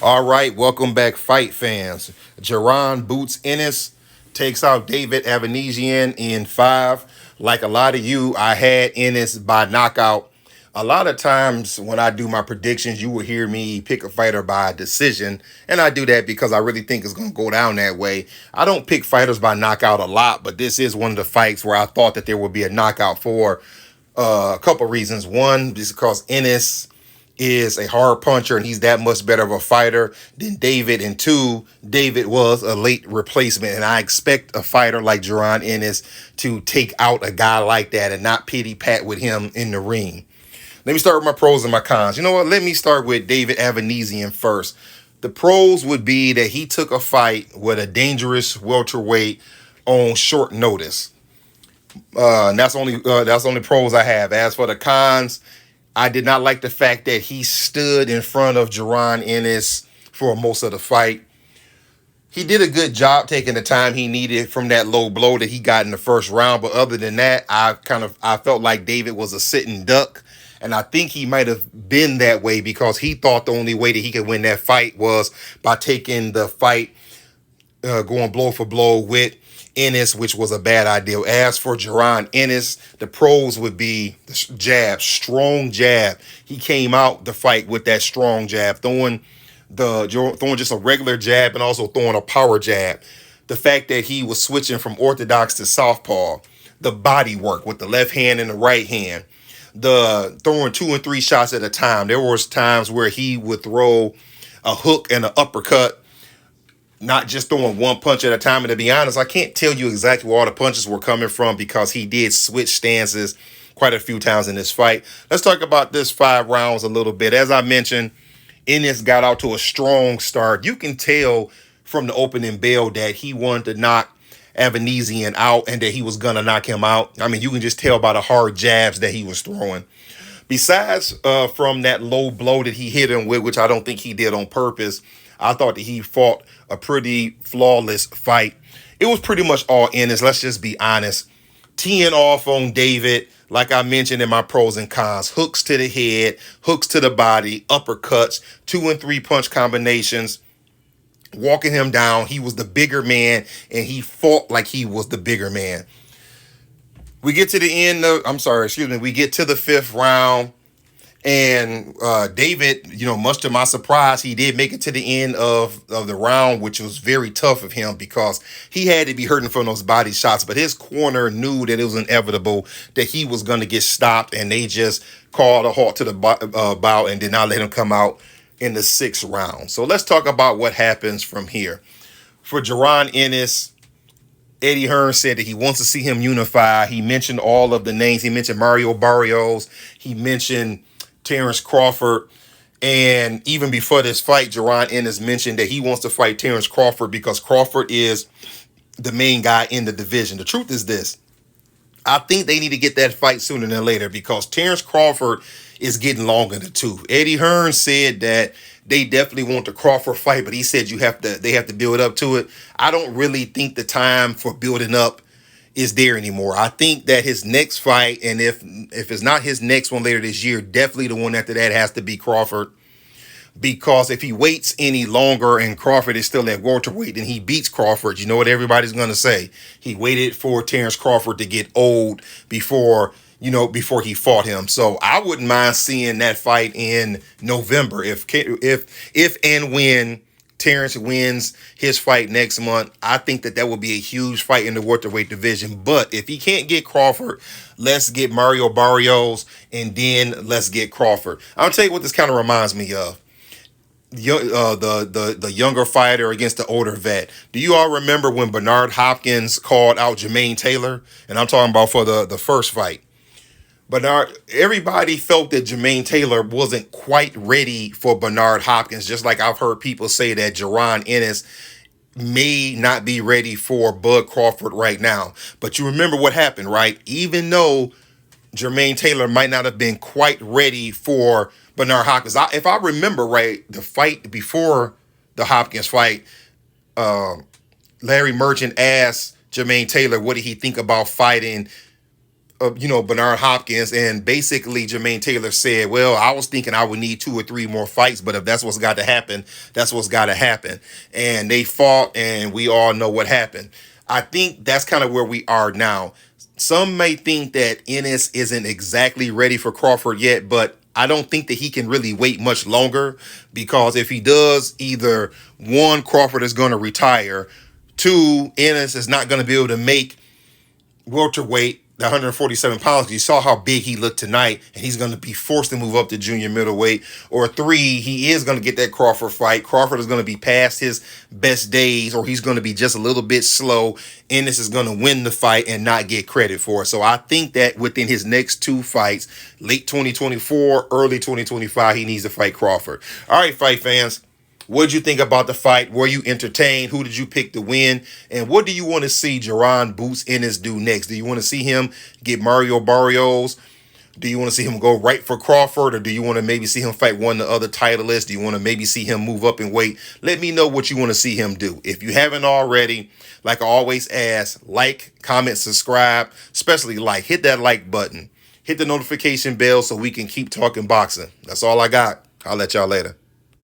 All right, welcome back, fight fans. Jaron boots Ennis, takes out David Avanesyan in 5. Like a lot of you, I had Ennis by knockout. A lot of times when I do my predictions, you will hear me pick a fighter by decision, and I do that because I really think it's going to go down that way. I don't pick fighters by knockout a lot, but this is one of the fights where I thought that there would be a knockout for a couple reasons. One, just because Ennis is a hard puncher and he's that much better of a fighter than David. And two, David was a late replacement. And I expect a fighter like Jaron Ennis to take out a guy like that and not pity pat with him in the ring. Let me start with my pros and my cons. You know what? Let me start with David Avanesyan first. The pros would be that he took a fight with a welterweight on short notice. And that's only pros I have. As for the cons, I did not like the fact that he stood in front of Jaron Ennis for most of the fight. He did a good job taking the time he needed from that low blow that he got in the first round. But other than that, I felt like David was a sitting duck. And I think he might have been that way because he thought the only way that he could win that fight was by taking the fight, going blow for blow with Ennis, which was a bad idea. As for Jaron Ennis, the pros would be the jab, strong jab. He came out the fight with that strong jab, throwing just a regular jab and also throwing a power jab. The fact that he was switching from orthodox to southpaw, the body work with the left hand and the right hand, the throwing 2 and 3 shots at a time. There was times where he would throw a hook and an uppercut, not just throwing one punch at a time. And to be honest, I can't tell you exactly where all the punches were coming from because he did switch stances quite a few times in this fight. Let's talk about this 5 rounds a little bit. As I mentioned, Ennis got out to a strong start. You can tell from the opening bell that he wanted to knock Avanesyan out and that he was going to knock him out. I mean, you can just tell by the hard jabs that he was throwing. Besides from that low blow that he hit him with, which I don't think he did on purpose, I thought that he fought a pretty flawless fight. It was pretty much all Ennis. Let's just be honest. Teeing off on David, like I mentioned in my pros and cons, hooks to the head, hooks to the body, uppercuts, 2 and 3 punch combinations, walking him down. He was the bigger man, and he fought like he was the bigger man. We get to the end of, we get to the 5th round. And David, much to my surprise, he did make it to the end of the round, which was very tough of him because he had to be hurting from those body shots. But his corner knew that it was inevitable that he was going to get stopped, and they just called a halt to the bout and did not let him come out in the 6th round. So let's talk about what happens from here. For Jaron Ennis, Eddie Hearn said that he wants to see him unify. He mentioned all of the names. He mentioned Mario Barrios. He mentioned Terrence Crawford. And even before this fight, Jaron Ennis mentioned that he wants to fight Terrence Crawford because Crawford is the main guy in the division. The truth is this. I think they need to get that fight sooner than later because Terrence Crawford is getting long in the tooth. Eddie Hearn said that they definitely want the Crawford fight, but he said they have to build up to it. I don't really think the time for building up is there anymore. I think that his next fight, and if it's not his next one later this year, definitely the one after that has to be Crawford. Because if he waits any longer and Crawford is still at welterweight, then he beats Crawford. You know what everybody's going to say? He waited for Terrence Crawford to get old before he fought him. So I wouldn't mind seeing that fight in November if and when Terrence wins his fight next month. I think that would be a huge fight in the welterweight division. But if he can't get Crawford, let's get Mario Barrios and then let's get Crawford. I'll tell you what this kind of reminds me of. The younger fighter against the older vet. Do you all remember when Bernard Hopkins called out Jermaine Taylor? And I'm talking about for the first fight. Everybody felt that Jermaine Taylor wasn't quite ready for Bernard Hopkins, just like I've heard people say that Jaron Ennis may not be ready for Bud Crawford right now. But you remember what happened, right? Even though Jermaine Taylor might not have been quite ready for Bernard Hopkins. If I remember right, the fight before the Hopkins fight, Larry Merchant asked Jermaine Taylor what did he think about fighting Bernard Hopkins, and basically Jermaine Taylor said, well, I was thinking I would need 2 or 3 more fights, but if that's what's got to happen, that's what's got to happen. And they fought, and we all know what happened. I think that's kind of where we are now. Some may think that Ennis isn't exactly ready for Crawford yet, but I don't think that he can really wait much longer, because if he does, either one, Crawford is going to retire, two, Ennis is not going to be able to make welterweight, the 147 pounds. You saw how big he looked tonight, and he's going to be forced to move up to junior middleweight. Or three, he is going to get that Crawford fight. Crawford is going to be past his best days, or he's going to be just a little bit slow. Ennis is going to win the fight and not get credit for it. So I think that within his next 2 fights, late 2024, early 2025, he needs to fight Crawford. All right, fight fans. What did you think about the fight? Were you entertained? Who did you pick to win? And what do you want to see Jaron Boots Ennis do next? Do you want to see him get Mario Barrios? Do you want to see him go right for Crawford? Or do you want to maybe see him fight one of the other titleists? Do you want to maybe see him move up in weight? Let me know what you want to see him do. If you haven't already, like I always ask, like, comment, subscribe, especially like. Hit that like button. Hit the notification bell so we can keep talking boxing. That's all I got. I'll let y'all later.